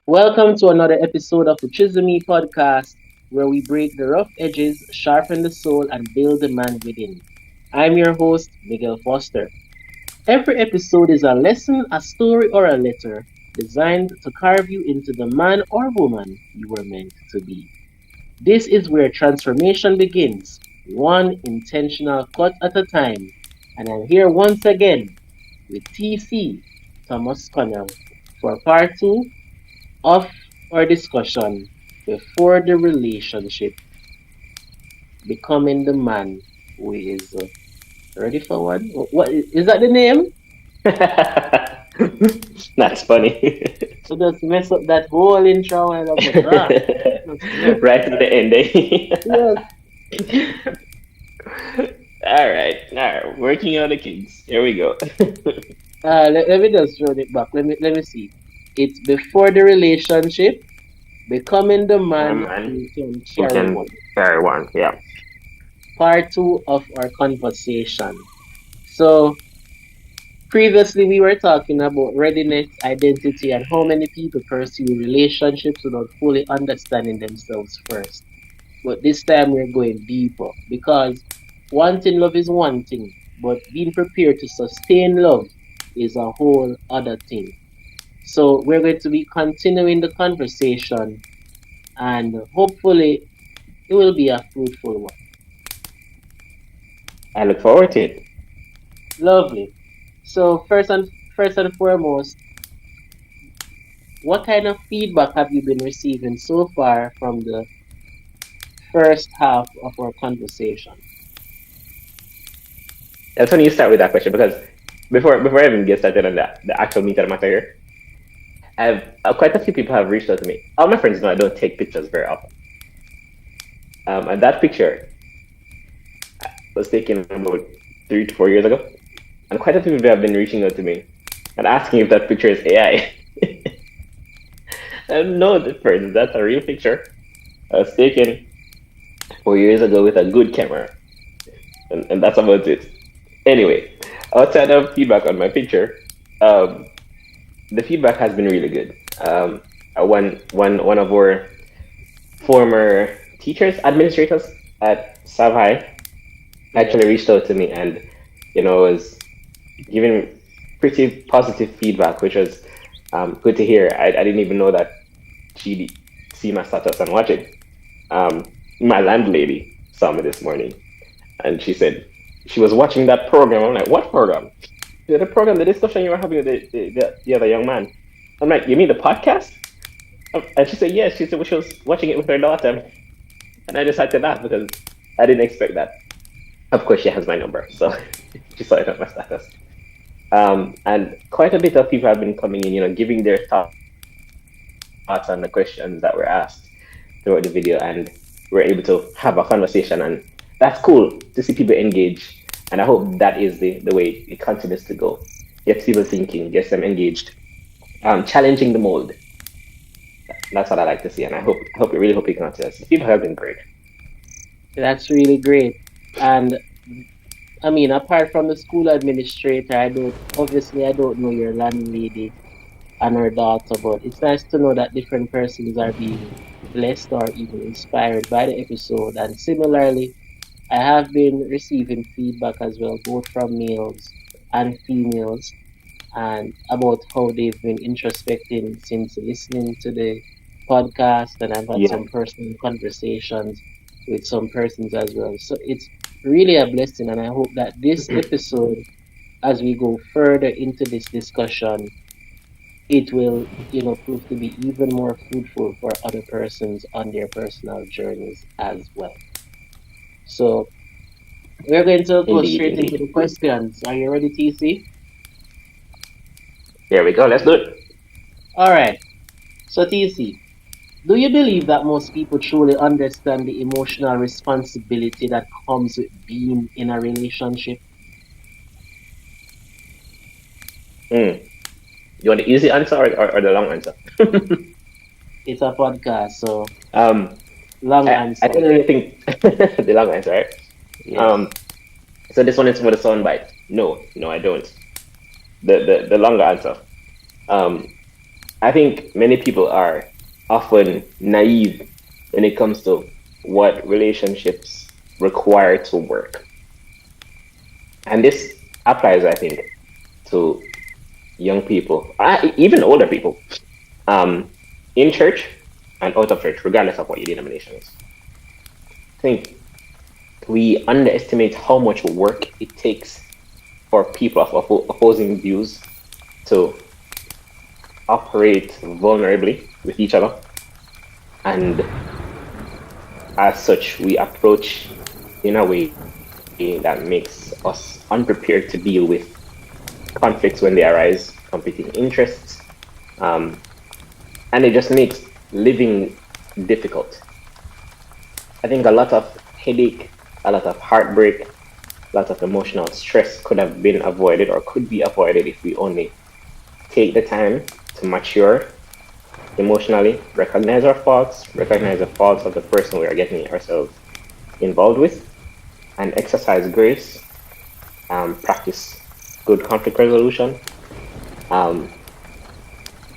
Welcome to another episode of the ChiselMe podcast, where we break the rough edges, sharpen the soul, and build the man within. I'm your host, Miguel Foster. Every episode is a lesson, a story, or a letter designed to carve you into the man or woman you were meant to be. This is where transformation begins, one intentional cut at a time. And I'm here once again with TC, Thomas Connell, for part two of our discussion before the relationship, becoming the man who is ready for one. What is that the name? That's funny. So just mess up that whole intro and I'm like, just mess Right it to up. the end, eh? Yes. All right. Working on the kids. Here we go. Let me just run it back. Let me see. It's before the relationship, becoming the man Man, who can you carry can one. carry one. Yeah. Part two of our conversation. So previously, we were talking about readiness, identity, and how many people pursue relationships without fully understanding themselves first. But this time, we're going deeper because wanting love is one thing, but being prepared to sustain love is a whole other thing. So, we're going to be continuing the conversation, and hopefully, it will be a fruitful one. I look forward to it. Lovely. So, first and foremost, what kind of feedback have you been receiving so far from the first half of our conversation? That's when you start with that question because before I even get started on the actual meat of the matter here, I've quite a few people have reached out to me. All my friends know I don't take pictures very often. And that picture was taken about 3 to 4 years ago, and quite a few people have been reaching out to me and asking if that picture is AI. And no, that's a real picture. I was taken 4 years ago with a good camera, and that's about it. Anyway, outside of feedback on my picture, um, the feedback has been really good. One of our former teachers, administrators at Savai actually Yes. reached out to me and was giving pretty positive feedback, which was good to hear. I didn't even know that she'd see my status and watch it. Um, my landlady saw me this morning, and she said she was watching that program. I'm like, what program? She said, the program, the discussion you were having with the other young man. I'm like, you mean the podcast? And she said, yes. She said, well, she was watching it with her daughter. And I just had to laugh because I didn't expect that. Of course, she has my number, so she saw it on my status. And quite a bit of people have been coming in, giving their thoughts on the questions that were asked throughout the video, and we're able to have a conversation, and that's cool to see people engage. And I hope that is the way it continues to go. Get people thinking, get them engaged, challenging the mold. That's what I like to see, and I really hope it continues. The people have been great. That's really great. And I mean, apart from the school administrator, I don't know your landlady and her daughter, but it's nice to know that different persons are being blessed or even inspired by the episode. And similarly, I have been receiving feedback as well, both from males and females, and about how they've been introspecting since listening to the podcast, and I've had Yeah, some personal conversations with some persons as well. So it's really a blessing, and I hope that this episode, as we go further into this discussion, it will, prove to be even more fruitful for other persons on their personal journeys as well. So we're going to go indeed, straight into indeed. the questions. Are you ready, TC? Here we go. Let's do it. All right. So, TC, do you believe that most people truly understand the emotional responsibility that comes with being in a relationship? Mm. You want the easy answer or the long answer? It's a podcast, so um, long I answer. don't really think the long answer, right? Yes. Um, so this one is for the soundbite. No, I don't. The longer answer. Um, I think many people are often naive when it comes to what relationships require to work. And this applies, I think, to young people, even older people, um, in church and out of church, regardless of what your denomination is. I think we underestimate how much work it takes for people of opposing views to operate vulnerably with each other. And as such, we approach in a way that makes us unprepared to deal with conflicts when they arise, competing interests, um, and it just makes living difficult. I think a lot of headache, a lot of heartbreak, a lot of emotional stress could have been avoided or could be avoided if we only take the time to mature emotionally, recognize our faults, recognize the faults of the person we are getting ourselves involved with, and exercise grace, practice good conflict resolution. Um,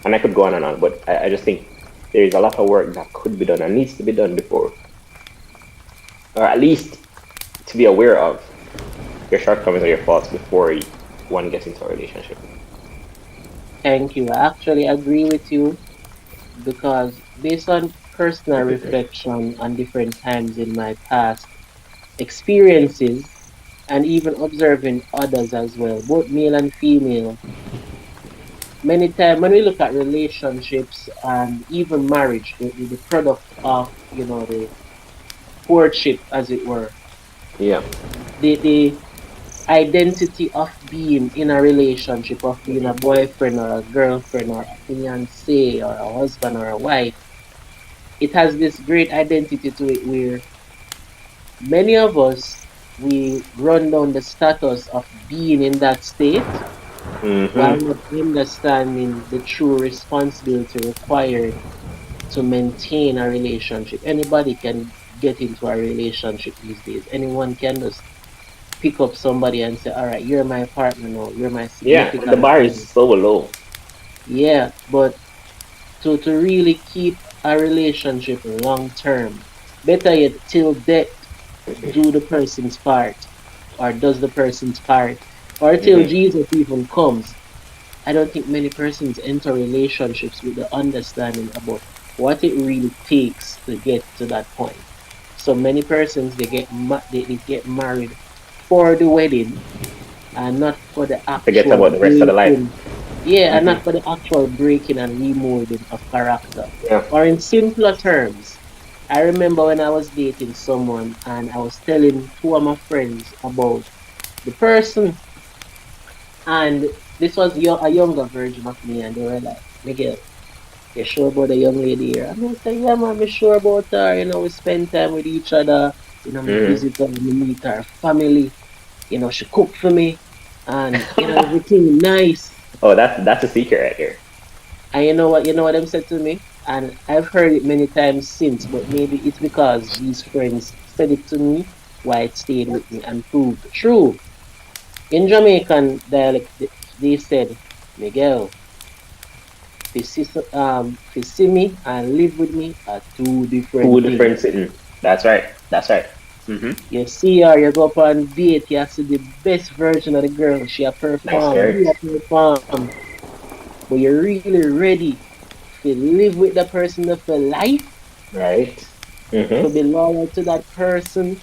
and I could go on and on, but I just think there is a lot of work that could be done and needs to be done before, or at least to be aware of your shortcomings or your faults before one gets into a relationship. Thank you. I actually agree with you because based on personal reflection on different times in my past experiences and even observing others as well, both male and female, many times when we look at relationships and even marriage, the product of, the courtship, as it were, Yeah. the identity of being in a relationship, of being a boyfriend or a girlfriend or a fiance or a husband or a wife, it has this great identity to it where many of us, we run down the status of being in that state while Mm-hmm. not understanding the true responsibility required to maintain a relationship. Anybody can get into a relationship these days. Anyone can just pick up somebody and say, all right, you're my partner now, you're my Yeah, the significant bar other. is so low. Yeah, but to really keep a relationship long term, better yet, till death, do the person's part, or does the person's part, or till Mm-hmm. Jesus even comes. I don't think many persons enter relationships with the understanding about what it really takes to get to that point. So many persons, they get married for the wedding and not for the Forget actual about the rest of the life. breaking. Yeah, and not Mm-hmm. for the actual breaking and remolding of character. Yeah. Or in simpler terms, I remember when I was dating someone and I was telling two of my friends about the person, and this was a younger version of me, and they were like, Miguel, you sure about the young lady here? And I said, yeah, man, I'm sure about her. We spend time with each other. Me Mm-hmm. visit her, me meet her family. She cook for me, and everything nice. Oh, that's a secret right here. And you know what them said to me? And I've heard it many times since, but maybe it's because these friends said it to me, why it stayed with me and proved true. In Jamaican dialect, they said, Miguel, fi see me and live with me are two Two different different things. sitting. That's right. That's right. Mm-hmm. You see her, you go up on date, you see the best version of the girl, she a Nice perform, carrot. you a perform, but you're really ready to live with the person for life, Right. to Mm-hmm. be loyal to that person.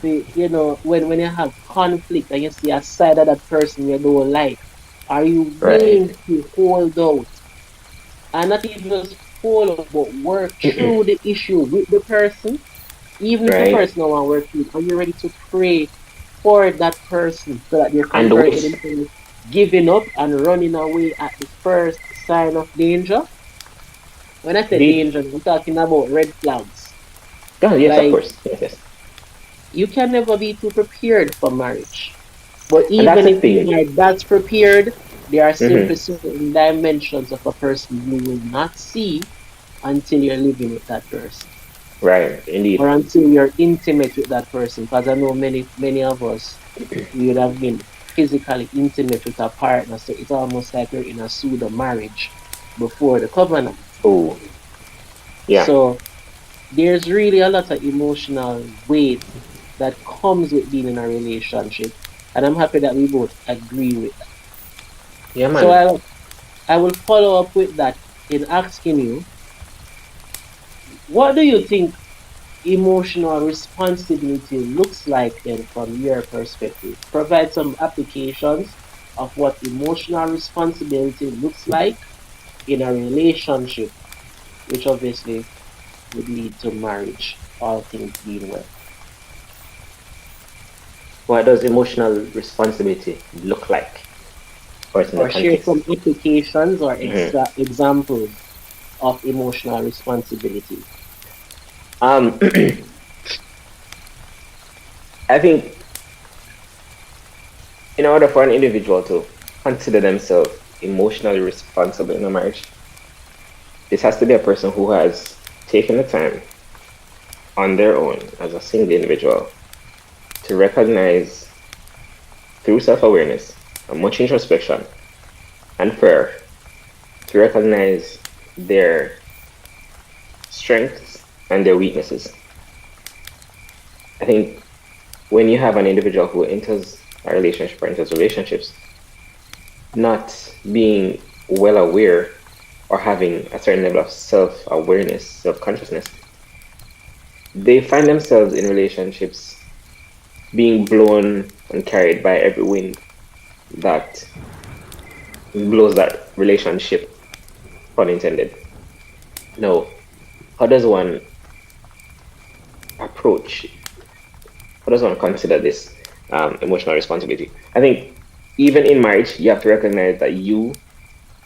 When you have conflict and you see a side of that person you don't like, are you Right. willing to hold out? And not even just hold out, but work through the issue with the person. Even if the Right. person don't want to work with you, are you ready to pray for that person so that they're And converted wait. instead of giving up and running away at the first sign of danger? When I say Indeed. danger, I'm talking about red flags. Oh, yes, of Like, course. Yes, yes. you can never be too prepared for marriage. But And that's even the if you thing. are that prepared, there are simply Mm-hmm. certain dimensions of a person you will not see until you're living with that person, Right. or Indeed. until you're intimate with that person. Because I know many of us, we would have been physically intimate with our partner, so it's almost like we're in a pseudo marriage. before the covenant. Oh, yeah. So there's really a lot of emotional weight that comes with being in a relationship. And I'm happy that we both agree with that. Yeah, So man. I will follow up with that in asking you, what do you think emotional responsibility looks like then from your perspective? Provide some applications of what emotional responsibility looks like in a relationship, which obviously would lead to marriage, all things being well. What does emotional responsibility look like? Or it's in the Or share context? some applications or Mhm. examples of emotional responsibility. Um, I think in order for an individual to consider themselves emotionally responsible in a marriage, this has to be a person who has taken the time on their own as a single individual to recognize through self awareness and much introspection and prayer to recognize their strengths and their weaknesses. I think when you have an individual who enters a relationship or enters relationships not being well aware or having a certain level of self awareness, self consciousness, they find themselves in relationships being blown and carried by every wind that blows that relationship, pun intended. Now, how does one approach, how does one consider this emotional responsibility? I think even in marriage, you have to recognize that you,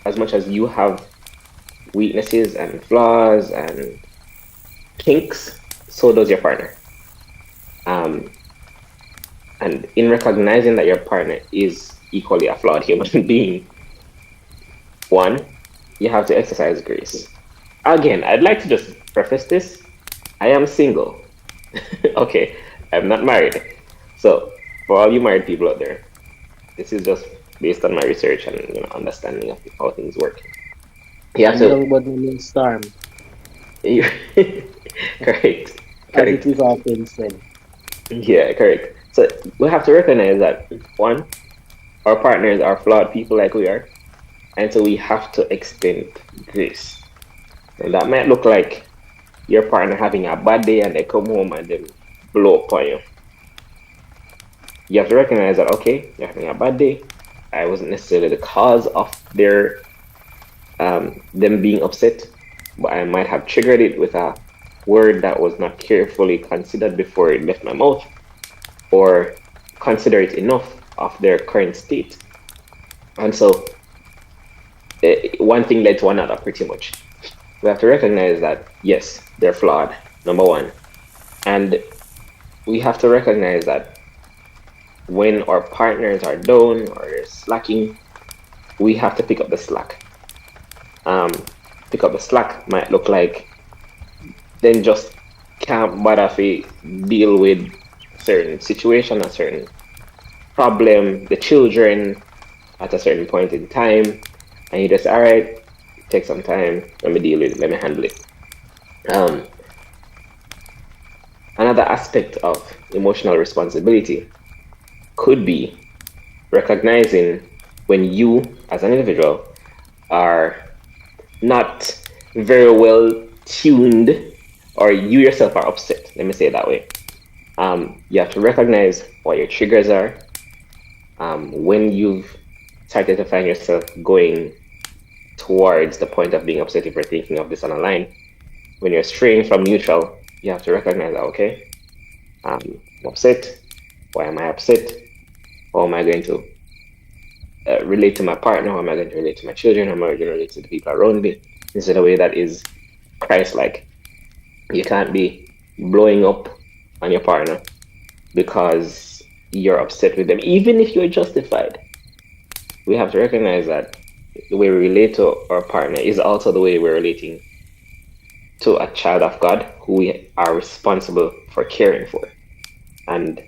as much as you have weaknesses and flaws and kinks, so does your partner. Um, and in recognizing that your partner is equally a flawed human being, one, you have to exercise grace. Again, I'd like to just preface this. I am single. Okay, I'm not married. So, for all you married people out there, this is just based on my research and understanding of how things work. You have A to, young but no storm, correct, as it correct. is often said. Yeah, correct. So we have to recognize that one, our partners are flawed people like we are, and so we have to extend grace. And that might look like your partner having a bad day and they come home and then blow up on you. You have to recognize that okay, you're having a bad day. I wasn't necessarily the cause of their them being upset, but I might have triggered it with a word that was not carefully considered before it left my mouth, or consider it enough of their current state. And so one thing led to another, pretty much. We have to recognize that, yes, they're flawed, number one. And we have to recognize that when our partners are down or they're slacking, we have to pick up the slack. Pick up the slack might look like then just can't bother to deal with certain situation, a certain problem, the children at a certain point in time, and you just all right, take some time, let me deal with it, let me handle it. Um, Another aspect of emotional responsibility could be recognizing when you, as an individual, are not very well tuned, or you yourself are upset. Let me say it that way. You have to recognize what your triggers are. When you've started to find yourself going towards the point of being upset if you're thinking of this on a line, when you're straying from neutral, you have to recognize that, okay, I'm upset. Why am I upset? How am I going to relate to my partner? How am I going to relate to my children? How am I going to relate to the people around me? This is a way that is Christ like. You can't be blowing up on your partner because you're upset with them, even if you're justified. We have to recognize that the way we relate to our partner is also the way we're relating to a child of God who we are responsible for caring for. And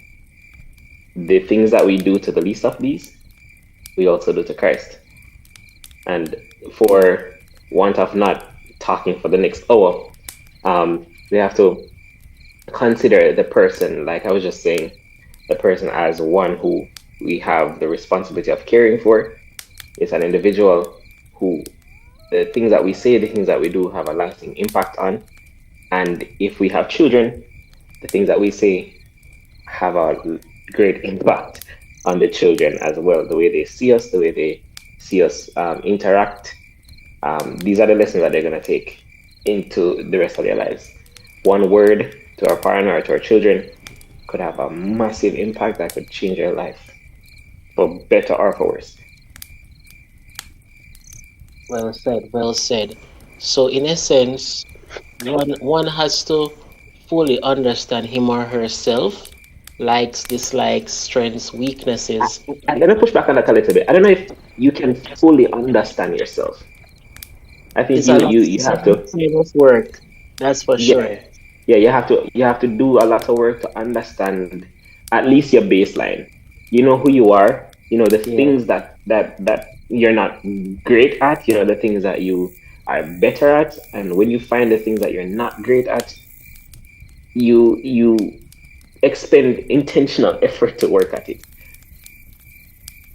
the things that we do to the least of these, we also do to Christ. And for want of not talking for the next hour. We have to consider the person, like I was just saying, the person as one who we have the responsibility of caring for. It's an individual who the things that we say, the things that we do have a lasting impact on. And if we have children, the things that we say have a great impact on the children as well. The way they see us, the way they see us interact. These are the lessons that they're going to take into the rest of their lives. One word to our partner or to our children could have a massive impact that could change their life for better or for worse. Well said, well said. So in essence, one has to fully understand him or herself, likes, dislikes, strengths, weaknesses. Let me push back on that a little bit. I don't know if you can fully understand yourself. I think It's a lot, you it's a have lot to. of work, that's for Yeah, sure. yeah, you have to do a lot of work to understand at least your baseline. You know who you are. You know the Yeah. things that you're not great at. You know the things that you are better at. And when you find the things that you're not great at, you expend intentional effort to work at it.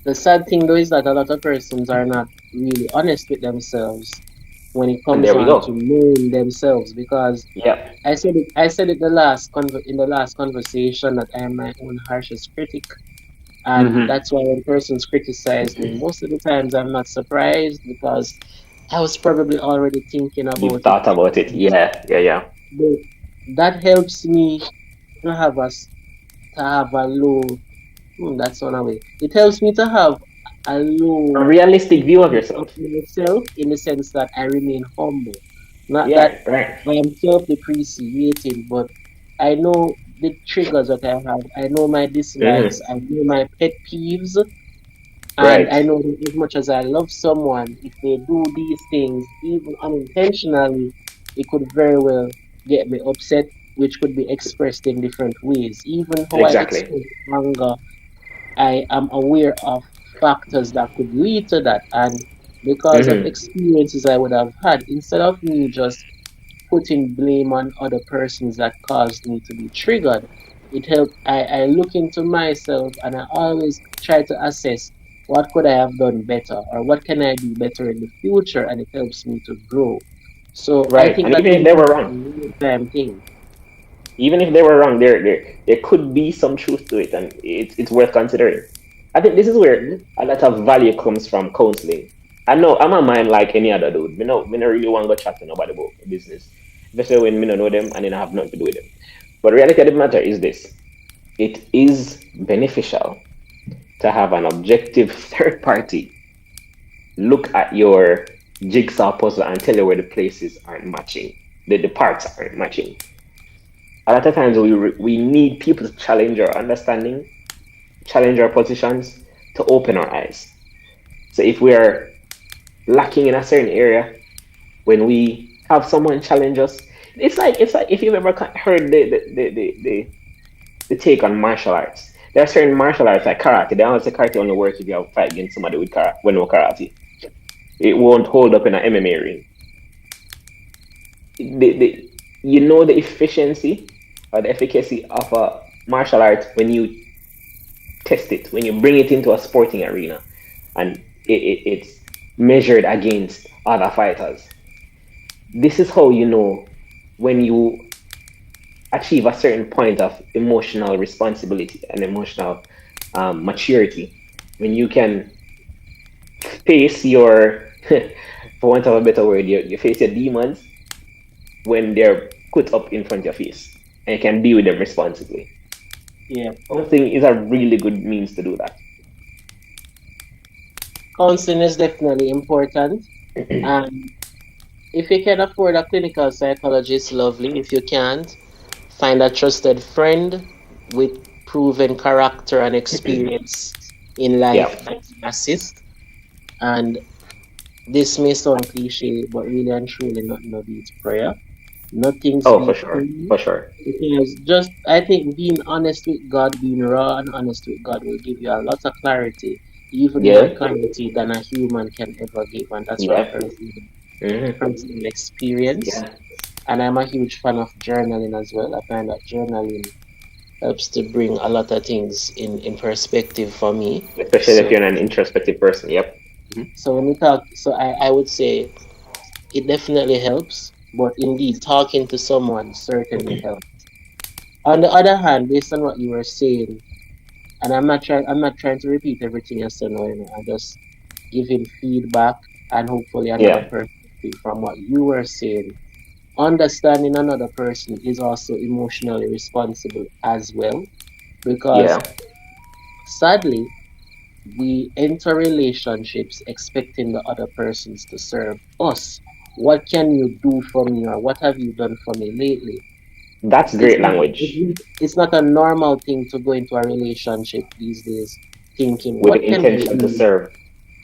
The sad thing though is that a lot of persons are not really honest with themselves when it And comes there we on to go. knowing themselves, because Yeah. I said it in the last conversation that I am my own harshest critic. And Hmm. that's why when persons criticize me, most of the times I'm not surprised because I was probably already thinking You've about it thought about it. anyways. Yeah, yeah, yeah. But that helps me to have to have a low, that's one way. It helps me to have a A low realistic view of view of yourself. myself in the sense that I remain humble. Not that Yeah, right. I am self-depreciating, but I know the triggers that I have. I know my dislikes. Hmm. I know my pet peeves. And I Right. know that as much as I love someone, if they do these things, even unintentionally, it could very well get me upset, which could be expressed in different ways. Even how I Exactly. express anger, I am aware of factors that could lead to that. And because of Hmm. experiences I would have had, instead of me just putting blame on other persons that caused me to be triggered. It helped. I look into myself and I always try to assess what could I have done better or what can I do better in the future, and it helps me to grow. So I Right. think And that even if is they were a wrong, real time thing. even if they were wrong, there could be some truth to it, and it's worth considering. I think this is where Yeah. a lot of value comes from counseling. I know I'm a man like any other dude. Me no really want to go chat to nobody about business, especially when me no know them and then I have nothing to do with them. But the reality of the matter is this: it is beneficial to have an objective third party look at your jigsaw puzzle and tell you where the places aren't matching, the parts aren't matching. A lot of times we need people to challenge our understanding, challenge our positions, to open our eyes. So if we are lacking in a certain area, when we have someone challenge us, it's like if you've ever heard the take on martial arts. There are certain martial arts like karate. They always say karate only works if you have a fight against somebody with karate, with no karate. It won't hold up in an MMA ring. You know the efficiency or the efficacy of a martial art when you test it, when you bring it into a sporting arena, and it's measured against other fighters. This is how you know when you achieve a certain point of emotional responsibility and emotional maturity, when you can face your, for want of a better word, you face your demons when they're put up in front of your face, and you can deal with them responsibly. Yeah. Counseling is a really good means to do that. Counseling is definitely important. And if you can afford a clinical psychologist, lovely. If you can't, find a trusted friend with proven character and experience in Yeah. life that can assist. And this may sound cliche, but really and truly, nothing beats prayer. Nothing's Oh, for beat sure, prayer. for sure. Because just, I think being honest with God, being raw and honest with God will give you a lot of clarity, even more Yeah, clarity than a human can ever give. And that's what I yeah. personally do. Hmm. personal experience. Yeah, And I'm a huge fan of journaling as well. I find that journaling helps to bring a lot of things in perspective for me. especially if So you're an introspective person. Yep. Hmm. so when we talk, so I would say it definitely helps, but indeed talking to someone certainly helps. On the other hand, based on what you were saying, and I'm not trying to repeat everything you said, no, I'm just giving feedback and hopefully another Yeah, perspective from what you were saying. Understanding another person is also emotionally responsible as well, because yeah, sadly we enter relationships expecting the other persons to serve us. What can you do for me, or what have you done for me lately? that's It's great not language it's not a normal thing to go into a relationship these days thinking, with what the can I intention to do? serve.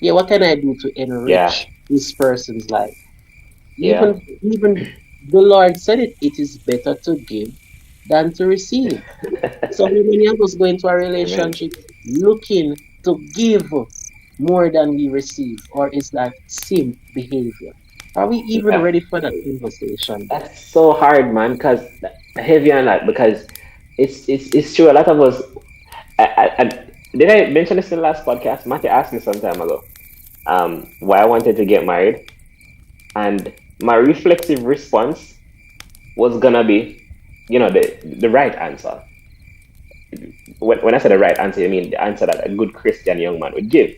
Yeah, what can I do to Yeah, enrich this person's life? yeah. Even the Lord said it is better to give than to receive. So how many of us go into a Amen. relationship looking to give more than we receive? Or is that simp behavior? Are we even Yeah, ready for that conversation? that's so hard, man. Because heavy on that. Because it's true. A lot of us. Did I mention this in the last podcast? Matthew asked me some time ago. Why I wanted to get married, and my reflexive response was gonna be, the right answer. When I say the right answer, I mean the answer that a good Christian young man would give.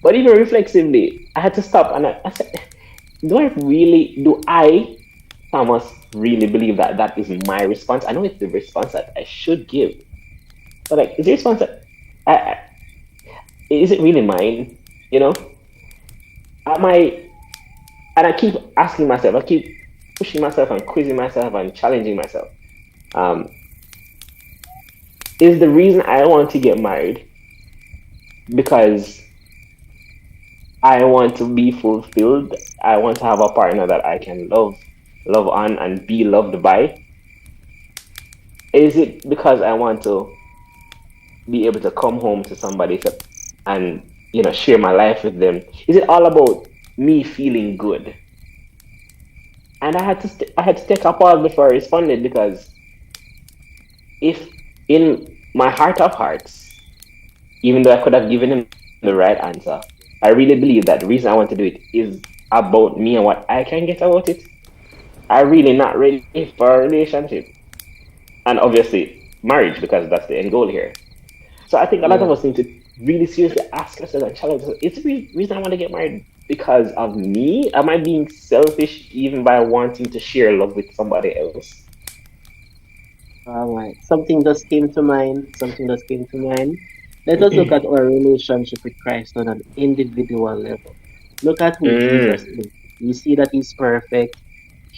But even reflexively, I had to stop and I said, do I, Thomas, really believe that that is my response? I know it's the response that I should give, but like, is the response that, I, is it really mine? You know, am I, and I keep asking myself, I keep pushing myself and quizzing myself and challenging myself. Um, is the reason I want to get married because I want to be fulfilled? I want to have a partner that I can love on, and be loved by? Is it because I want to be able to come home to somebody and share my life with them? Is it all about me feeling good? And I had to take a pause before I responded, because if in my heart of hearts, even though I could have given him the right answer, I really believe that the reason I want to do it is about me and what I can get about it. I'm really not ready for a relationship, and obviously marriage, because that's the end goal here. So I think a lot of Yeah. us need to really seriously ask ourselves and challenge ourselves: is the reason I want to get married because of me? Am I being selfish even by wanting to share love with somebody else? All right. Something just came to mind. Something just came to mind. Let us look at our relationship with Christ on an individual level. Look at who Jesus Mm, is. You see that he's perfect,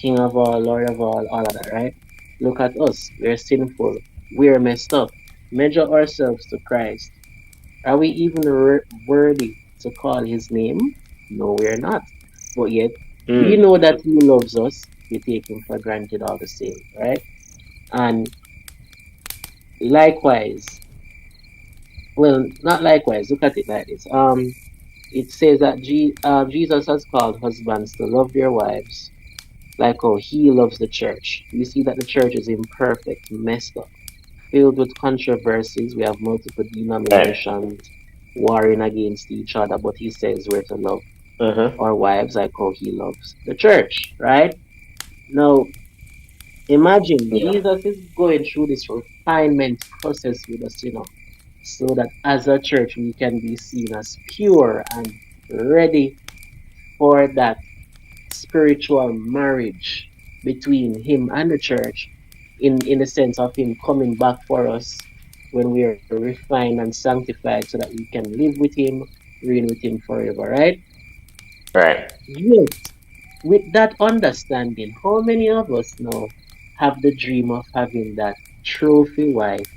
King of all, Lord of all of that, right? Look at us. We're sinful. We're messed up. Measure ourselves to Christ. Are we even worthy to call his name? No, we're not. But yet, we mm, know that he loves us. We take him for granted all the same, right? And likewise, well, not likewise, look at it like this. It says that Jesus has called husbands to love their wives like how he loves the church. You see that the church is imperfect, messed up, filled with controversies. We have multiple right. denominations warring against each other, but he says we're to love Uh-huh. our wives like how he loves the church, right? Now, imagine Yeah. Jesus is going through this refinement process with us, so that as a church we can be seen as pure and ready for that spiritual marriage between him and the church, in the sense of him coming back for us when we are refined and sanctified so that we can live with him, reign with him forever, right? Right. Yet, with that understanding, how many of us now have the dream of having that trophy wife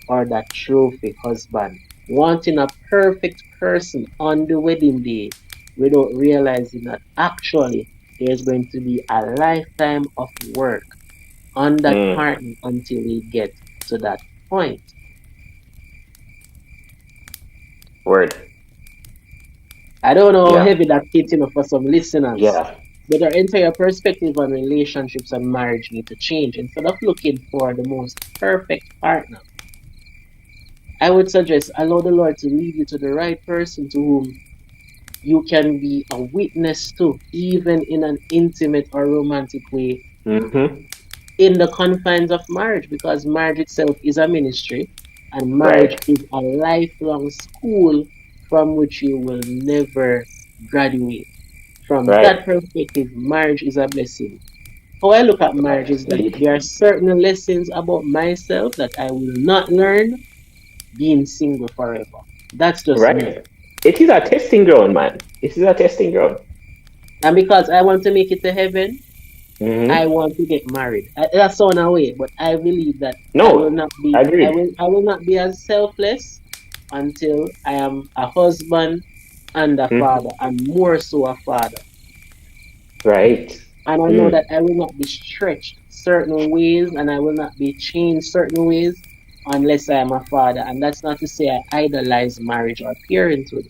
or that trophy husband, wanting a perfect person on the wedding day without realizing that actually there's going to be a lifetime of work on that Mm, partner until we get to that point? word. I don't know how Yeah. heavy that hit, for some listeners. Yeah. But our entire perspective on relationships and marriage need to change. Instead of looking for the most perfect partner, I would suggest allow the Lord to lead you to the right person to whom you can be a witness to, even in an intimate or romantic way, Mm-hmm. in the confines of marriage, because marriage itself is a ministry and marriage Right. is a lifelong school from which you will never graduate. From Right. that perspective, marriage is a blessing. How I look at marriage Right. is that Indeed. there are certain lessons about myself that I will not learn being single forever. That's just me. Right. It is a testing ground, man. It is a testing ground. And because I want to make it to heaven, I Mm-hmm. want to get married. That's on a way, but I believe that No, agreed. I will not be as selfless until I am a husband and a Mm-hmm. father, and more so a father. Right. And I know Mm. that I will not be stretched certain ways and I will not be changed certain ways unless I am a father. And that's not to say I idolize marriage or parenthood.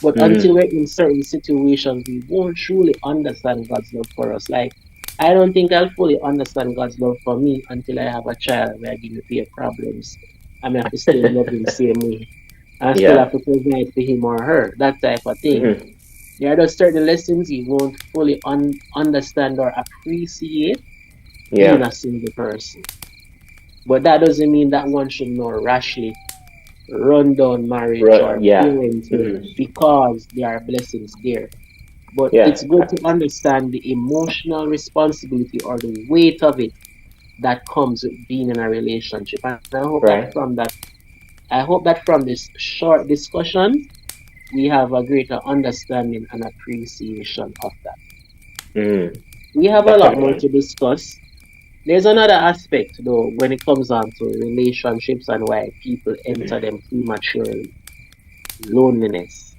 But until Mm. we're in certain situations, we won't truly understand God's love for us. Like, I don't think I'll fully understand God's love for me until I have a child where I give me pay problems. I may have to still love him same way. I still Yeah. have to provide for him or her, that type of thing. Mm. There are just certain lessons you won't fully understand or appreciate being Yeah. a single person. But that doesn't mean that one should not rashly run down marriage or Yeah. parenthood Mm. because there are blessings there. But Yeah. it's good to understand the emotional responsibility or the weight of it that comes with being in a relationship. And Right. I hope that from this short discussion we have a greater understanding and appreciation of that. Mm. We have a lot more Definitely. to discuss. There's another aspect though when it comes on to relationships and why people enter them prematurely. Loneliness.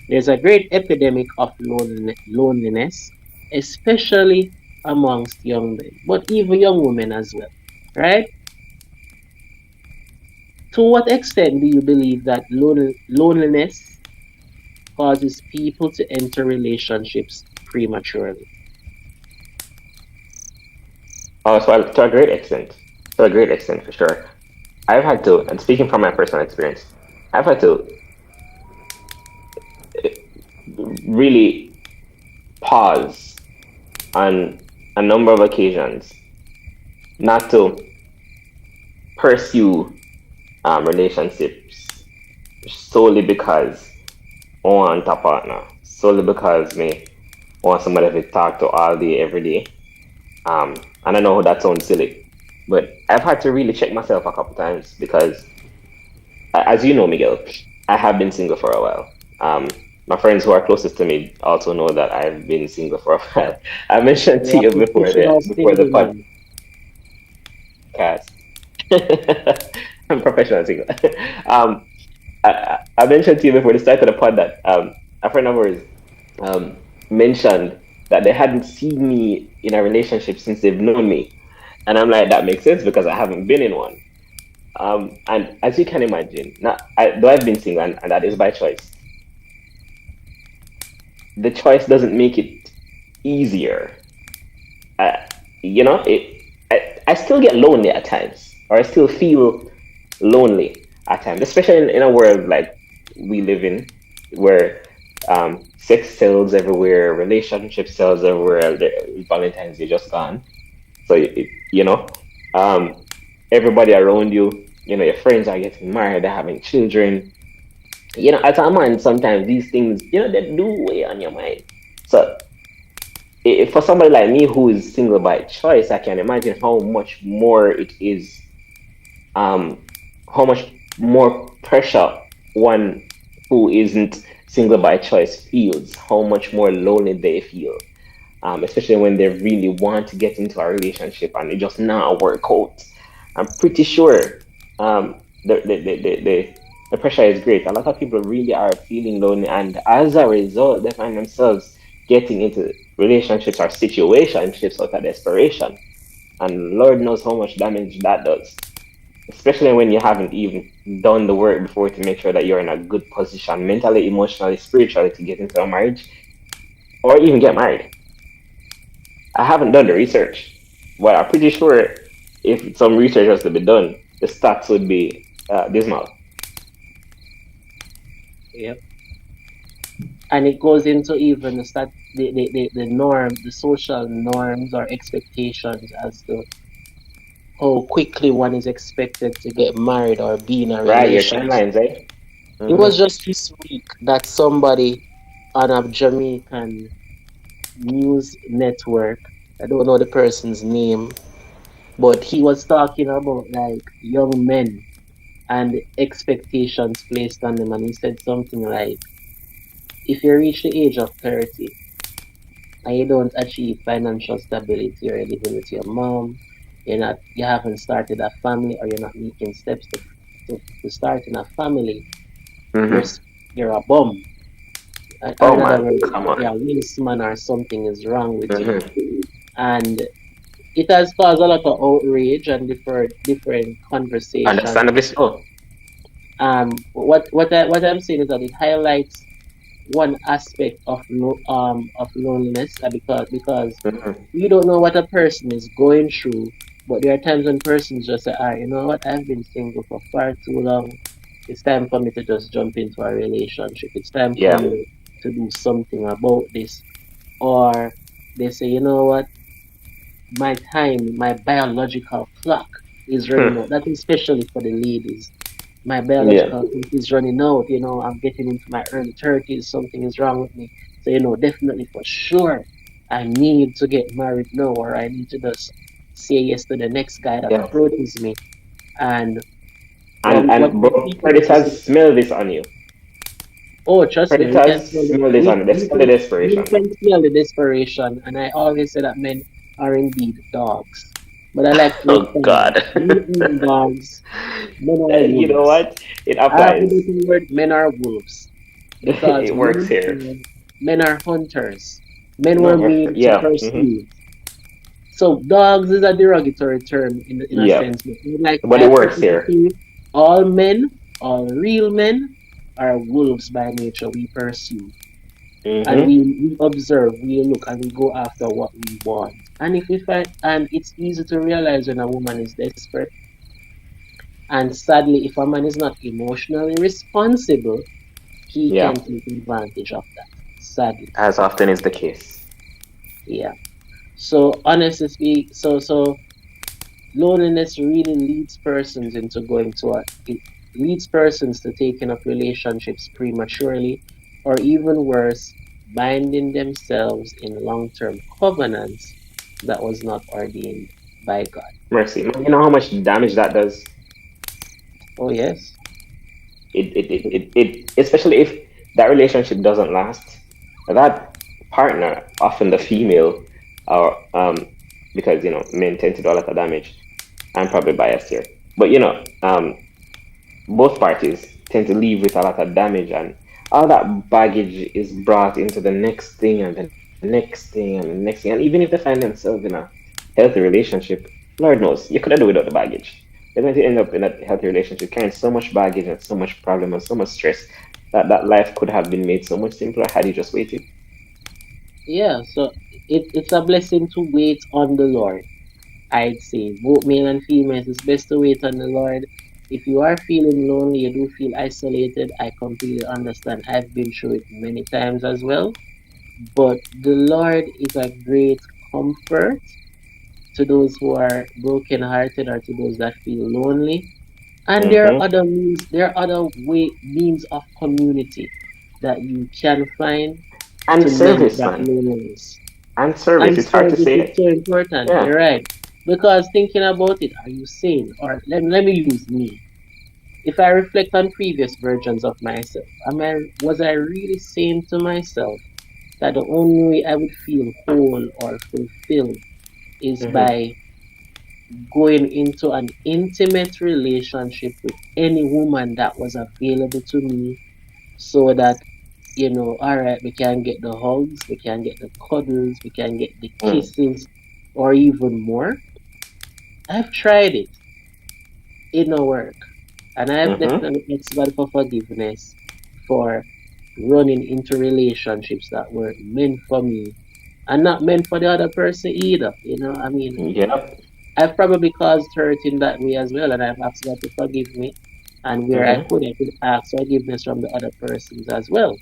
There's a great epidemic of loneliness, especially amongst young men, but even young women as well, right? To what extent do you believe that loneliness causes people to enter relationships prematurely? Oh, so to a great extent. To a great extent, for sure. I've had to, and speaking from my personal experience, I've had to really pause on a number of occasions not to pursue relationships solely because I want a partner, solely because me want somebody to talk to all day, every day. And I know that sounds silly, but I've had to really check myself a couple times because, as you know, Miguel, I have been single for a while. My friends who are closest to me also know that I've been single for a while. I mentioned to You're a you professional before the single podcast. man. I'm professional single. um, I mentioned to you before the start of the pod that a friend of ours um, mentioned that they hadn't seen me in a relationship since they've known me. And I'm like, that makes sense because I haven't been in one. And as you can imagine, though I've been single and that is by choice, the choice doesn't make it easier. Uh, you know, I still get lonely at times, or I still feel lonely at times, especially in a world like we live in, where sex sells everywhere, relationship sells everywhere. Valentine's Day just gone, so you know, um, everybody around you, your friends are getting married, they're having children. As a man, sometimes these things, they do weigh on your mind. So for somebody like me who is single by choice, I can imagine how much more it is, um, how much more pressure one who isn't single by choice feels, how much more lonely they feel, especially when they really want to get into a relationship and it just not work out. I'm pretty sure the pressure is great. A lot of people really are feeling lonely, and as a result, they find themselves getting into relationships or situationships out of desperation. And Lord knows how much damage that does, especially when you haven't even done the work before to make sure that you're in a good position mentally, emotionally, spiritually to get into a marriage or even get married. I haven't done the research, but I'm pretty sure if some research was to be done, the stats would be dismal. Yep. And it goes into even the norm, the social norms or expectations as to how quickly one is expected to get married or be in a Right, your relationship. timelines, eh? It was Mm-hmm. just this week that somebody on a Jamaican news network, I don't know the person's name, but he was talking about like young men and the expectations placed on them. And he said something like, if you reach the age of 30 and you don't achieve financial stability, or you're living with your mom, you haven't started a family, or you're not making steps to starting a family, you're Mm-hmm. s- you're a bum. Or Oh in other man, words, come on. you're a waste man, or something is wrong with you. Mm-hmm. And it has caused a lot of outrage and different conversations. Understandably so. What I'm saying is that it highlights one aspect of loneliness, because Mm-hmm. you don't know what a person is going through, but there are times when persons just say, "Ah, you know what? I've been single for far too long. It's time for me to just jump into a relationship. It's time for Yeah. me to do something about this." Or they say, "You know what? My biological clock is running Hmm. out." That is especially for the ladies. My Yeah. biological clock is running out. I'm getting into my early 30s. Something is wrong with me. So, definitely for sure, I need to get married now, or I need to just say yes to the next guy that Yeah. approaches me. And what And bro, people also say, predators smell this on you. oh, trust me, we can Predators smell it. smell this on you. They smell the We desperation. can smell the desperation. And I always say that men are indeed dogs. But I like to Oh respond that God. men aren't dogs, men are You know wolves. what? It I have the applies. better word, men are wolves. Because It works here. men are hunters. Men were No, made to yeah. pursue. So dogs is a derogatory term in a Yeah. sense. But like But I it works prefer to here. say, all men, all real men, are wolves by nature. We pursue and Mm-hmm. we observe, we look, and we go after what we want. And if we find, and it's easy to realize when a woman is desperate. And sadly, if a man is not emotionally responsible, he Yeah. can take advantage of that. Sadly, As often is the case. yeah. So honestly speak, so loneliness really leads persons into going to it leads persons to taking up relationships prematurely, or even worse, binding themselves in long-term covenants that was not ordained by God. Mercy. Man, you know how much damage that does? Oh yes. Especially if that relationship doesn't last, that partner, often the female, or because men tend to do a lot of damage. I'm probably biased here, but both parties tend to leave with a lot of damage, and all that baggage is brought into the next thing and the next thing and the next thing. And even if they find themselves in a healthy relationship, Lord knows you could have done without the baggage. They're going to end up in a healthy relationship carrying so much baggage and so much problem and so much stress that life could have been made so much simpler had you just waited. Yeah, so it's a blessing to wait on the Lord. I'd say both male and females, it's best to wait on the Lord. If you are feeling lonely, you do feel isolated, I completely understand. I've been through it many times as well. But the Lord is a great comfort to those who are brokenhearted, or to those that feel lonely. And Hmm. there are other means of community that you can find And to mend service, that man. loneliness. And service. And It's hard to service is say. so important. Yeah. You're right. Because thinking about it, are you sane? Or let me use me. If I reflect on previous versions of myself, was I really sane to myself that the only way I would feel whole or fulfilled is Hmm. by going into an intimate relationship with any woman that was available to me, so that, all right, we can get the hugs, we can get the cuddles, we can get the Mm. kisses, or even more. I've tried it, it no work. And I've Hmm. definitely asked God for forgiveness for running into relationships that weren't meant for me, and not meant for the other person either. I mean, Yep. I've probably caused hurt in that way as well, and I've asked God to forgive me. And where Mm-hmm. I could ask forgiveness from the other persons as well.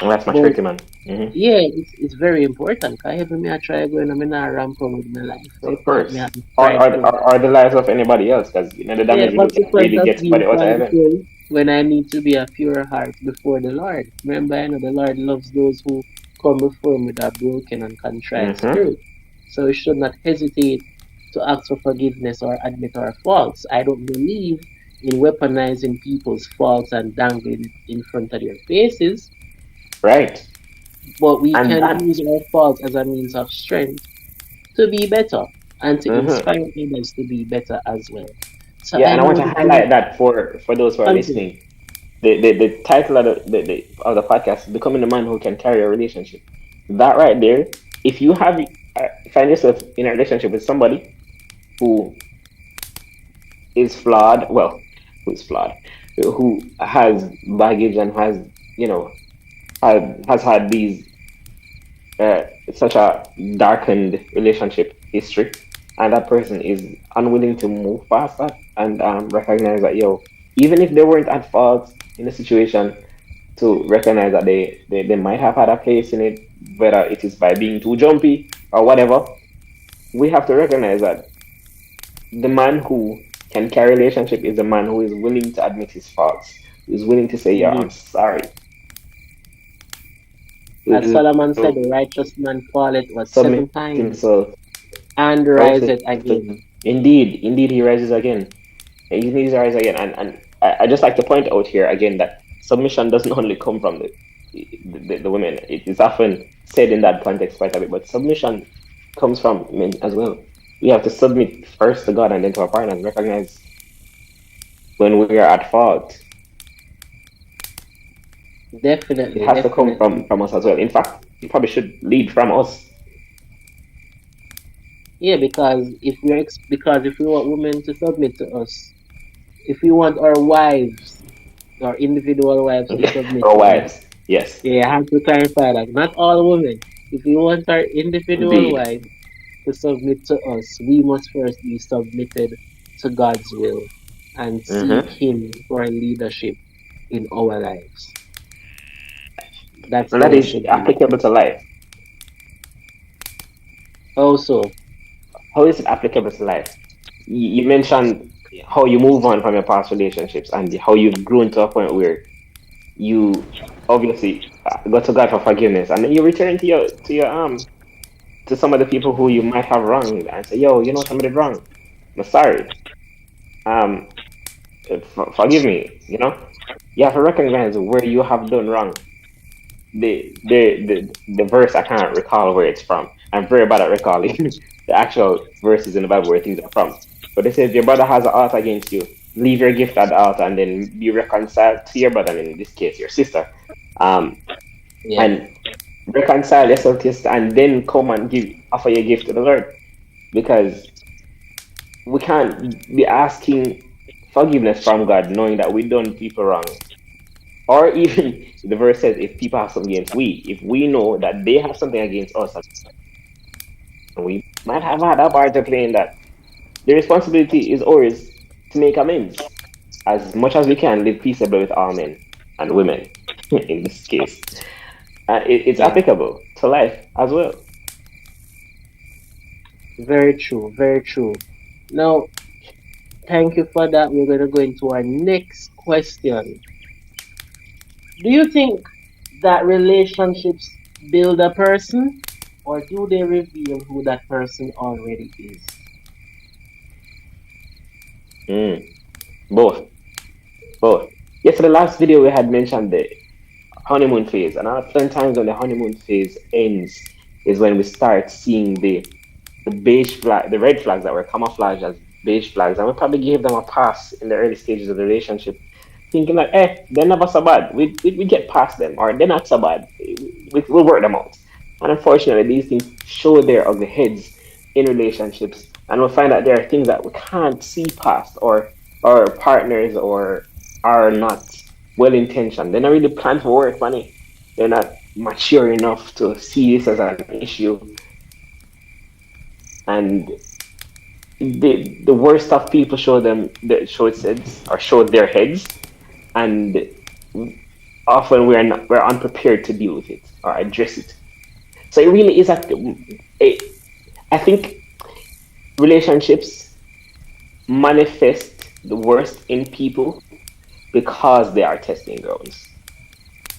And that's my But tricky man. Mm-hmm. yeah, it's very important. Cause even me, I try going, I'm not rampant with my life. Of If not, me, course. I'm Or, trying or, to. or, or the lives of anybody else, because the Yeah, damage we do can consequence really of get being somebody out of heaven. prideful when I need to be a pure heart before the Lord. Remember, I know the Lord loves those who come before him with a broken and contrite Mm-hmm. spirit. So we should not hesitate to ask for forgiveness or admit our faults. I don't believe in weaponizing people's faults and dangling it in front of their faces, Right. but we And can that. use our faults as a means of strength to be better and to Mm-hmm. inspire others to be better as well. So Yeah, I and I want know to this is highlight that for those who are continue. listening. The title of the podcast, Becoming the Man Who Can Carry a Relationship. That right there, if you have find yourself in a relationship with somebody who is flawed, well, who is flawed, who has baggage and has, you know, has had these uh, such a darkened relationship history, and that person is unwilling to move past that and recognize that, yo, even if they weren't at fault in the situation, to recognize that they might have had a place in it, whether it is by being too jumpy or whatever. We have to recognize that the man who can carry a relationship is the man who is willing to admit his faults, who is willing to say, yeah, I'm Indeed. sorry, As who Solomon said, will the righteous man falleth what submit 7 times himself and first riseth to. again. Indeed, he rises again. He needs to rise again. And I just like to point out here again that submission doesn't only come from the women. It is often said in that context quite a bit, but submission comes from men as well. We have to submit first to God and then to our partners, recognize when we are at fault. It Definitely, has to come definitely. from us as well. In fact, it probably should lead from us. Yeah, because if we want women to submit to us, if we want our wives, our individual wives to submit Our to us, wives. Yes, yeah, I have to clarify that. Not all women. If we want our individual indeed. wives to submit to us, we must first be submitted to God's will and seek Hmm. Him for leadership in our lives. That's And how that it is should be. applicable to life. Also, How is it applicable to life? You mentioned how you move on from your past relationships and how you've grown to a point where you obviously go to God for forgiveness, and then you return to some of the people who you might have wronged and say, "Yo, you know what, I did wrong. I'm sorry. Um, forgive me." You have to recognize where you have done wrong. The verse, I can't recall where it's from. I'm very bad at recalling the actual verses in the Bible where things are from. But it says, if your brother has an ought against you, leave your gift at the altar and then be reconciled to your brother, and in this case your sister. Um yeah, and reconcile yourself to your sister, and then come and offer your gift to the Lord. Because we can't be asking forgiveness from God knowing that we done people wrong. Or even the verse says, if people have something against we, if we know that they have something against us, and we might have had a part to play in that, the responsibility is ours to make amends as much as we can, live peaceably with all men and women in this case. It's yeah. applicable to life as well. Very true, very true. Now, thank you for that. We're going to go into our next question. Do you think that relationships build a person, or do they reveal who that person already is? Mm, both, both. Yes, so the last video we had mentioned the honeymoon phase, and oftentimes when the honeymoon phase ends is when we start seeing the beige flag, the red flags that were camouflaged as beige flags, and we probably gave them a pass in the early stages of the relationship, thinking like, they're never so bad. We get past them, or they're not so bad. We'll work them out. And unfortunately, these things show their ugly heads in relationships, and we'll find that there are things that we can't see past, or our partners or are not well intentioned. They're not really planned for work money. They're not. mature enough to see this as an issue, and the worst stuff people show them that show its heads or show their heads, and often we're unprepared to deal with it or address it. So it really is a I think relationships manifest the worst in people because they are testing grounds.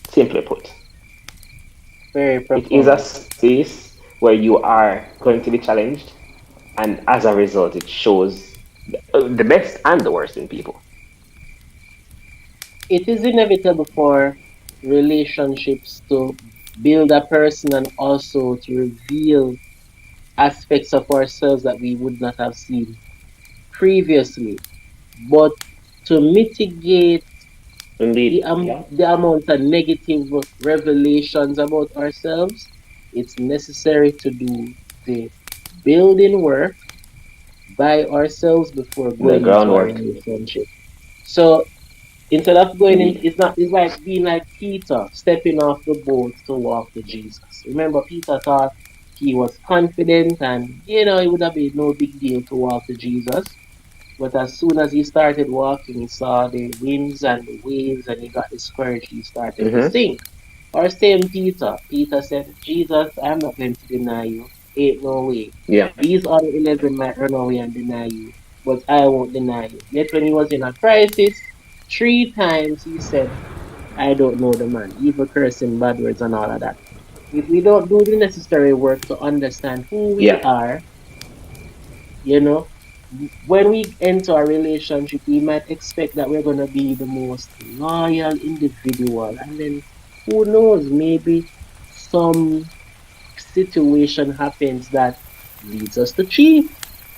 Simply put, Very it is a profound. space where you are going to be challenged, and as a result, it shows the best and the worst in people. It is inevitable for relationships to build a person and also to reveal aspects of ourselves that we would not have seen previously. But to mitigate Indeed. Yeah. the amount of negative revelations about ourselves, it's necessary to do the building work by ourselves before The going into a groundwork. relationship. So instead of going in, Indeed. it's like being like Peter, stepping off the boat to walk to Jesus. Remember, Peter thought he was confident and it would have been no big deal to walk to Jesus. But as soon as he started walking, he saw the winds and the waves and he got discouraged. He started to Mm-hmm. sink. Or same Peter. Peter said, Jesus, I'm not going to deny you. Ain't no way. Yeah. These other 11 might run away and deny you, but I won't deny you. Yet when he was in a crisis, 3 times he said, I don't know the man, evil cursing, bad words, and all of that. If we don't do the necessary work to understand who we Yeah. are, you know, when we enter a relationship, we might expect that we're going to be the most loyal individual. And then who knows, maybe some situation happens that leads us to cheat.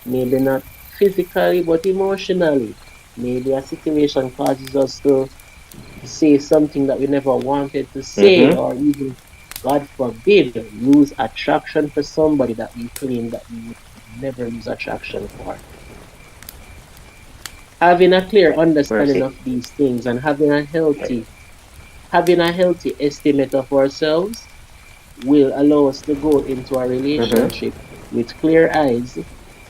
Maybe not physically, but emotionally. Maybe a situation causes us to say something that we never wanted to say, Mm-hmm. or even, God forbid, lose attraction for somebody that we claim that we would never lose attraction for. Having a clear understanding Mercy. of these things and having a healthy estimate of ourselves will allow us to go into a Mm-hmm. relationship with clear eyes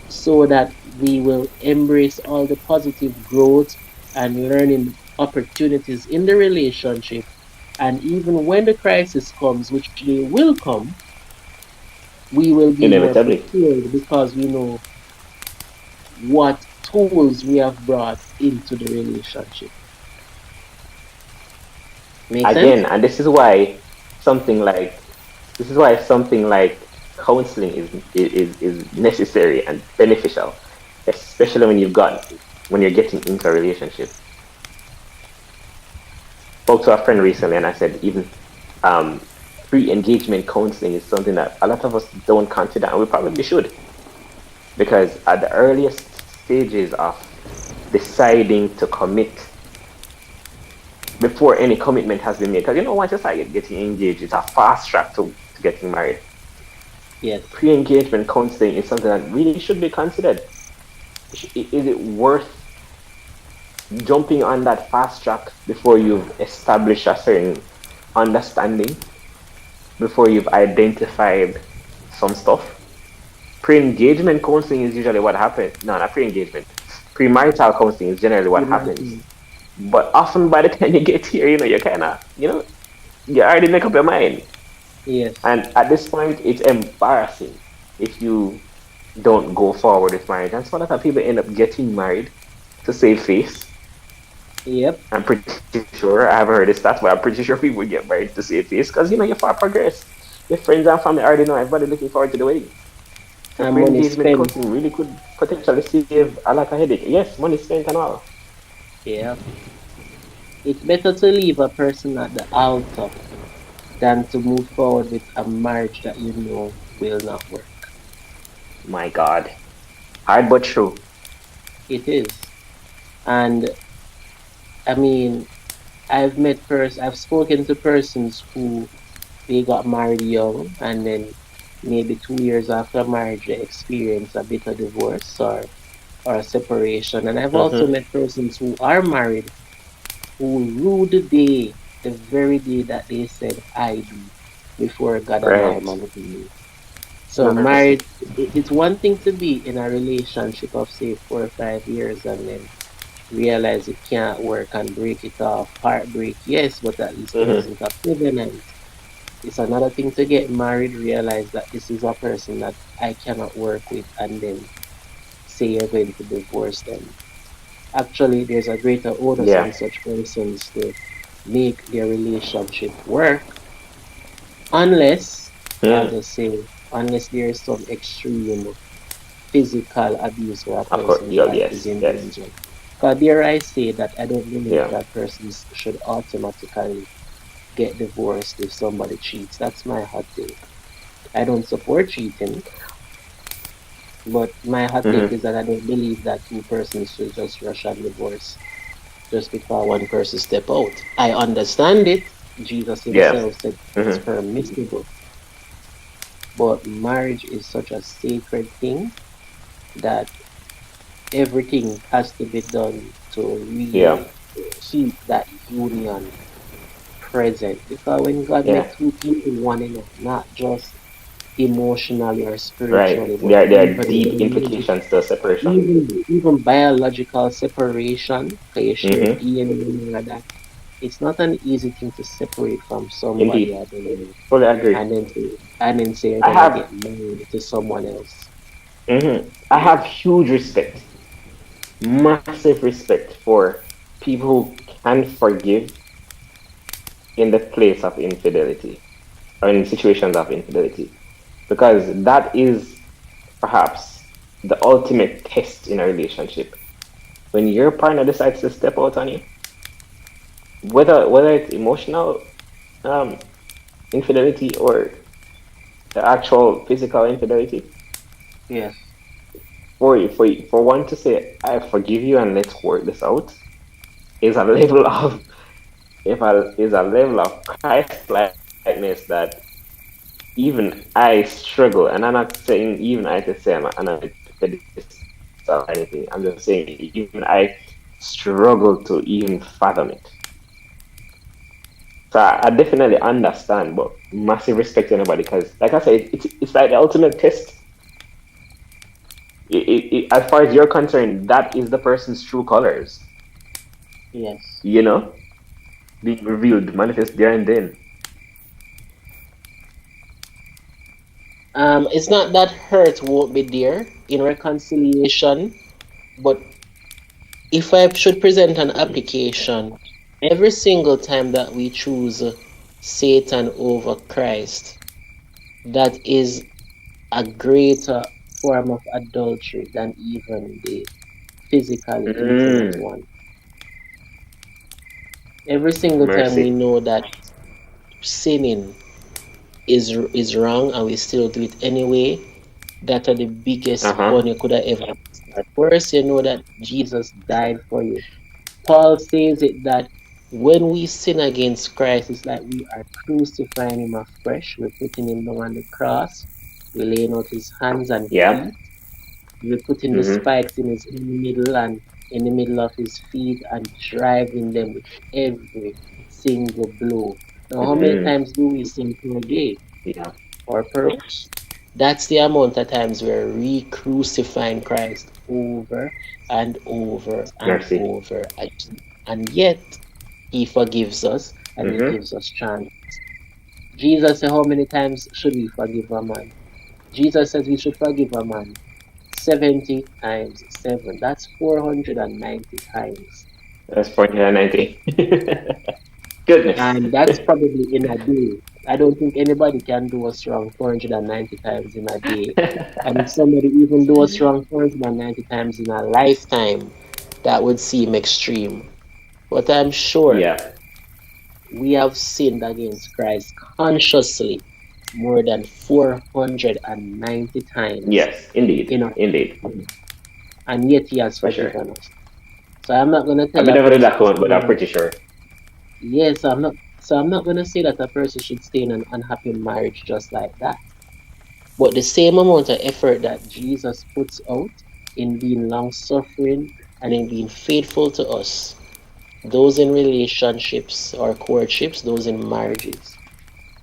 so that we will embrace all the positive growth and learning opportunities in the relationship. And even when the crisis comes, which they will come, we will be more Inevitably. prepared because we know what tools we have brought into the relationship. Make Again, sense? and something like this is why something like counseling is necessary and beneficial, especially when you're getting into a relationship. Spoke to a friend recently, and I said even um, pre-engagement counseling is something that a lot of us don't consider, and we probably should, because at the earliest stages of deciding to commit, before any commitment has been made, because once you start getting engaged, it's a fast track to getting married. Yes. Pre-engagement counseling is something that really should be considered. Is it worth jumping on that fast track before you've established a certain understanding, before you've identified some stuff? Pre-engagement counseling is usually what happens. No, not pre-engagement. Premarital counseling is generally what happens. Imagine. But often by the time you get here, you kind of, you already make up your mind. Yes. And at this point, it's embarrassing if you don't go forward with marriage. And so a lot of people end up getting married to save face. Yep. I'm pretty sure, I haven't heard this stats, but I'm pretty sure people get married to save face because, you're far progressed. Your friends and family already know, everybody looking forward to the wedding. So And money pre-engagement spent. coaching really could potentially save a lot of headache. Yes, money spent and all. Yeah. It's better to leave a person at the altar than to move forward with a marriage that you know will not work. My God. Hard but true. It is. And I mean, I've spoken to persons who they got married young and then maybe 2 years after marriage they experience a bitter divorce or a separation. And I've also Mm-hmm. met persons who are married who rue the very day that they said I do. before God and Right. humanity. So Mercy. married, it's one thing to be in a relationship of say 4 or 5 years and then realize it can't work and break it off. Heartbreak, yes, but at least there Mm-hmm. isn't a covenant. It's another thing to get married, realize that this is a person that I cannot work with, and then say you're going to divorce them. Actually, there's a greater onus Yeah. on such persons to make their relationship work, unless, as Mm. I say, unless there is some extreme physical abuse where a Of course. person's Yeah. life is Yes. in Yes. danger. Because dare I say that I don't believe Yeah. that persons should automatically get divorced if somebody cheats. That's my hot take. I don't support cheating, but my hot take Mm-hmm. is that I don't believe that two persons should just rush and divorce just because one person step out. I understand it. Jesus Yeah. himself said it's Mm-hmm. permissible, but marriage is such a sacred thing that everything has to be done to Yeah. really keep that union present. Because when God Yeah. make two people one enough, not just emotionally or Right. spiritually, but There are deep even implications to separation. even biological separation, because you share Mm-hmm. DNA and all that. It's not an easy thing to separate from somebody, I Indeed. believe, Fully agree. and then say you're I gonna get have. married to someone else. I have huge respect, massive respect for people who can forgive in the place of infidelity or in situations of infidelity, because that is perhaps the ultimate test in a relationship. When your partner decides to step out on you, whether it's emotional um, infidelity or the actual physical infidelity, Yes, for one to say I forgive you and let's work this out is a level of if I is a level of Christ-likeness that even I struggle, and I'm not saying even I to say I'm on a pedestal or anything. I'm just saying even I struggle to even fathom it. So I definitely understand, but massive respect to anybody because, like I said, it's like the ultimate test. As far as you're concerned, that is the person's true colors. yes. You know, being revealed, manifest there and then. It's not that hurt won't be there in reconciliation, but if I should present an application, every single time that we choose Satan over Christ, that is a greater form of adultery than even the physically intimate Mm, one. Every single time we mercy. know that sinning is wrong and we still do it anyway, that are the Uh biggest huh. bun you could have ever had. First, you know that Jesus died for you. Paul says it that when we sin against Christ, it's like we are crucifying him afresh. We're putting him down on the cross. We're laying out his hands and Yeah. feet. We're putting the Mm-hmm. spikes in his middle and in the middle of his feet and driving them with every single blow. Now, how many Mm-hmm. times do we sin per day Yeah. or per week? That's the amount of times we're re-crucifying Christ over and over and Mercy. over again. And yet, he forgives us and he Mm-hmm. gives us chance. Jesus said, how many times should we forgive a man? Jesus says we should forgive a man 70 times 7. That's 490 times. That's 490. Goodness. And that's probably in a day. I don't think anybody can do us wrong 490 times in a day. And if somebody even do us wrong 490 times in a lifetime, that would seem extreme. But I'm sure Yeah. we have sinned against Christ consciously more than 490 times Yes. Indeed. in our Indeed. lifetime. And yet he has For sure. forgiven us. So I'm not gonna I've tell been a never did person that to count, but I'm stay. pretty sure. Yes, I'm not. So I'm not gonna say that a person should stay in an unhappy marriage just like that. But the same amount of effort that Jesus puts out in being long suffering and in being faithful to us, those in relationships or courtships, those in marriages,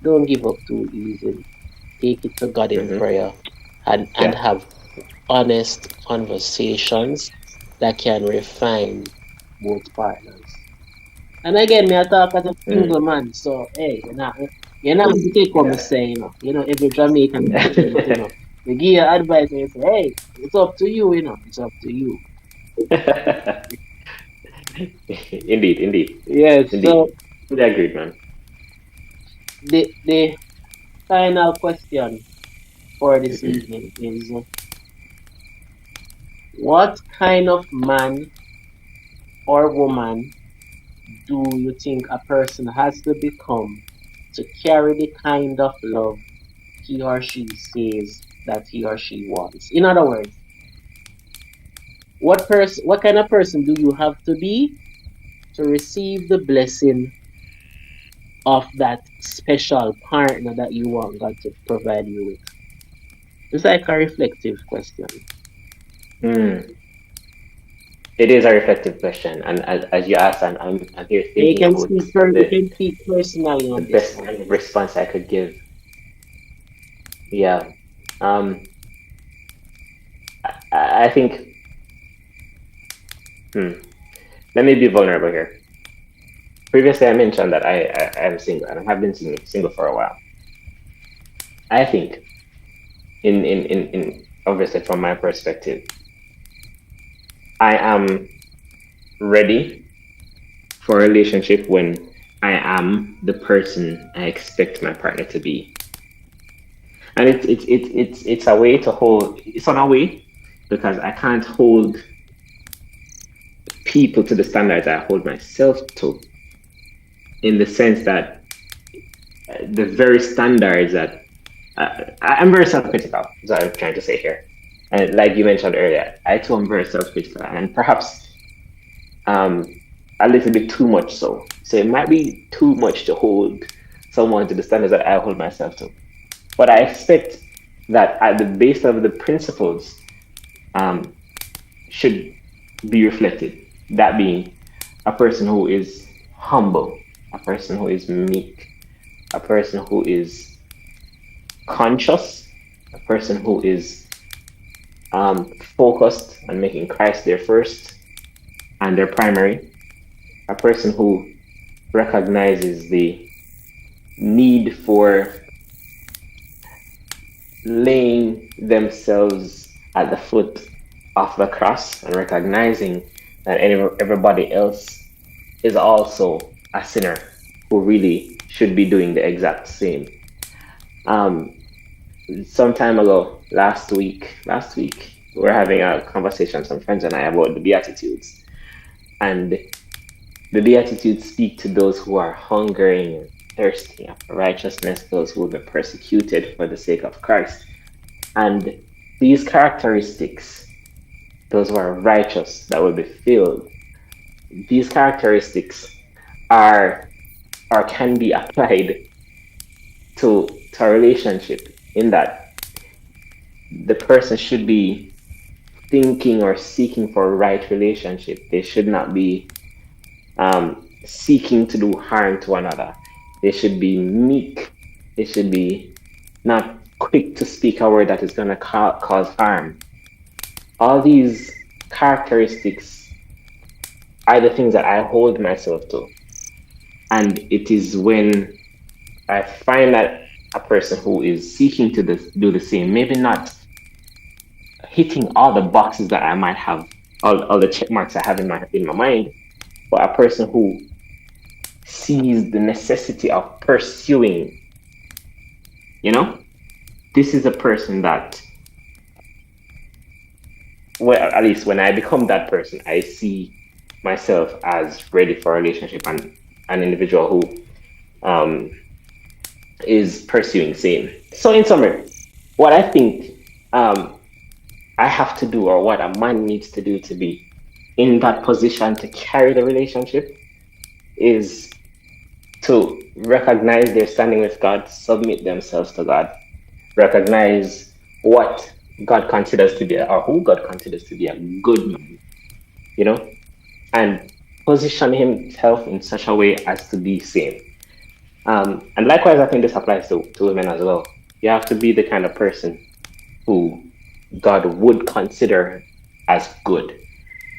Don't give up too easily. Take it to God in Mm-hmm. prayer and Yeah. have honest conversations that can refine both partners. And again, me I talk as a Mm. single man, so hey, you're not going to take what me Yeah. say, every Jamaican can say it, Me give you advice and you say, hey, it's up to you, it's up to you. Indeed, indeed, Yes, indeed. so Fully agreed, man. the final question for this Mm-hmm. evening is what kind of man or woman do you think a person has to become to carry the kind of love he or she says that he or she wants? In other words, what kind of person do you have to be to receive the blessing of that special partner that you want God to provide you with? It's like a reflective question. Mm. It is a reflective question, and as you asked, I'm here And thinking about you the can speak personally the on this best one. response I could give. Yeah. Um. I think. Hmm. Let me be vulnerable here. Previously, I mentioned that I am single, and I have been single for a while. I think, in obviously from my perspective, I am ready for a relationship when I am the person I expect my partner to be. And it's a way to hold. It's on a way because I can't hold people to the standards I hold myself to, in the sense that the very standards that I'm very self-critical. Is what I'm trying to say here. And like you mentioned earlier, I too am very self-critical, and perhaps um, a little bit too much so. So it might be too much to hold someone to the standards that I hold myself to. But I expect that at the base of the principles um, should be reflected. That being a person who is humble, a person who is meek, a person who is conscious, a person who is focused on making Christ their first and their primary, a person who recognizes the need for laying themselves at the foot of the cross and recognizing that everybody else is also a sinner who really should be doing the exact same. Um, some time ago, last week, we were having a conversation, some friends and I, about the Beatitudes. And the Beatitudes speak to those who are hungering and thirsting after righteousness, those who will be persecuted for the sake of Christ. And these characteristics, those who are righteous, that will be filled, these characteristics are or can be applied to a relationship, in that the person should be thinking or seeking for a right relationship. They should not be seeking to do harm to another. They should be meek. They should be not quick to speak a word that is going to cause harm. All these characteristics are the things that I hold myself to. And it is when I find that a person who is seeking to do the same, maybe not hitting all the boxes that I might have, all the check marks I have in my mind, but a person who sees the necessity of pursuing, you know, this is a person that, well, at least when I become that person, I see myself as ready for a relationship and an individual who is pursuing same. So, in summary, what I think um, I have to do, or what a man needs to do to be in that position to carry the relationship, is to recognize their standing with God, submit themselves to God, recognize what God considers to be, or who God considers to be a good man, you know, and position himself in such a way as to be same. And likewise, I think this applies to women as well. You have to be the kind of person who God would consider as good.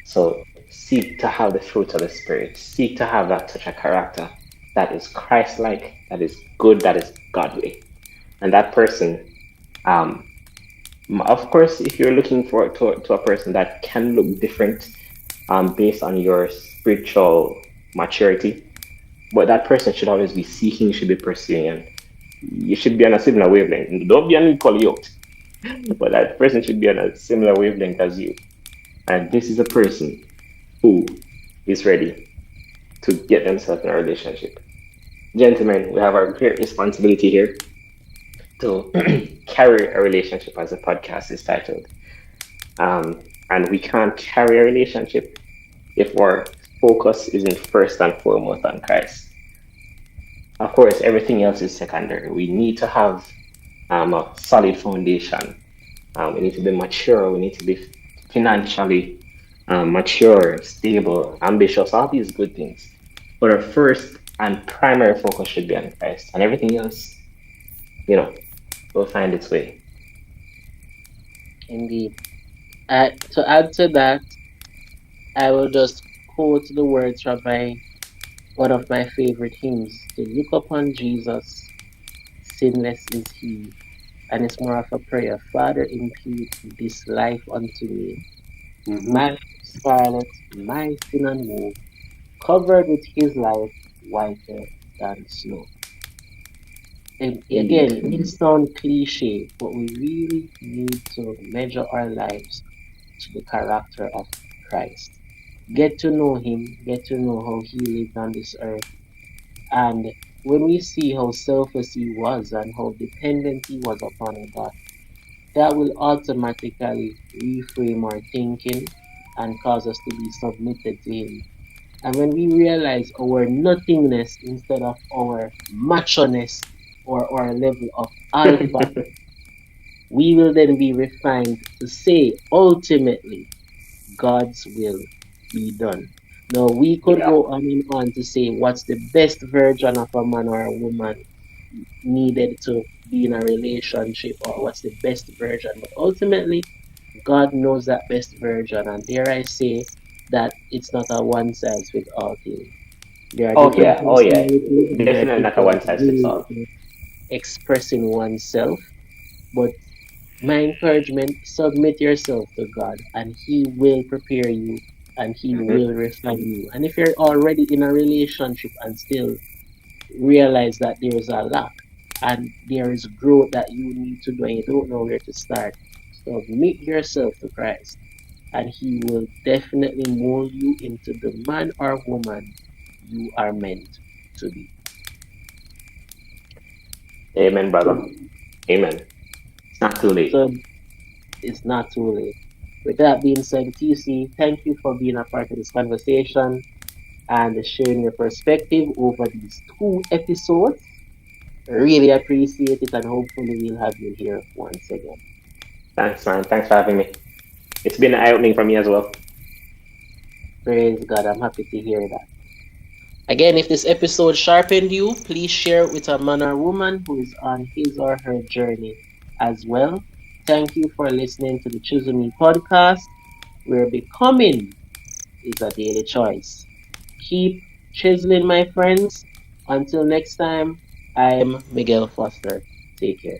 So seek to have the fruit of the Spirit, seek to have that touch of character that is Christ like, that is good, that is godly. And that person, um, of course, if you're looking to a person that can look different based on your spiritual maturity, but that person should always be seeking, should be pursuing, and you should be on a similar wavelength. Don't be unequally yoked, but that person should be on a similar wavelength as you. And this is a person who is ready to get themselves in a relationship. Gentlemen, we have our great responsibility here to carry a relationship, as the podcast is titled. And we can't carry a relationship if our focus isn't first and foremost on Christ. Of course, everything else is secondary. We need to have a solid foundation. We need to be mature. We need to be financially mature, stable, ambitious, all these good things. But our first and primary focus should be on Christ, and everything else, you know, will find its way. Indeed. To add to that, I will just quote the words from one of my favorite hymns: to look upon Jesus, sinless is he. And it's more of a prayer. Father, impute this life unto me. Mm-hmm. My scarlet, my sin and woe, covered with his life, whiter than snow. And again, Indeed. it may sound cliche, but we really need to measure our lives to the character of Christ. Get to know him, get to know how he lived on this earth. And when we see how selfless he was and how dependent he was upon God, that will automatically reframe our thinking and cause us to be submitted to him. And when we realize our nothingness instead of our macho-ness or our level of alpha, we will then be refined to say ultimately God's will be done. Now we could Yeah. go on and on to say what's the best version of a man or a woman needed to be in a relationship, or what's the best version. But ultimately, God knows that best version. And dare I say that it's not a one size fits all thing. There are different Oh yeah. personalities, there are Definitely not a different one size fits ways all. of expressing oneself. But my encouragement, submit yourself to God and He will prepare you and He Hmm. will refine you. And if you're already in a relationship and still realize that there is a lack and there is growth that you need to do and you don't know where to start, submit yourself to Christ and He will definitely mold you into the man or woman you are meant to be. Amen, brother. Amen. It's not too late. So it's not too late. With that being said, TC, thank you for being a part of this conversation and sharing your perspective over these 2 episodes. Really appreciate it, and hopefully we'll have you here once again. Thanks, man. Thanks for having me. It's been eye opening for me as well. Praise God, I'm happy to hear that. Again, if this episode sharpened you, please share it with a man or woman who is on his or her journey as well. Thank you for listening to the ChiselMe podcast, where becoming is a daily choice. Keep chiseling, my friends. Until next time, I'm Miguel Foster. Take care.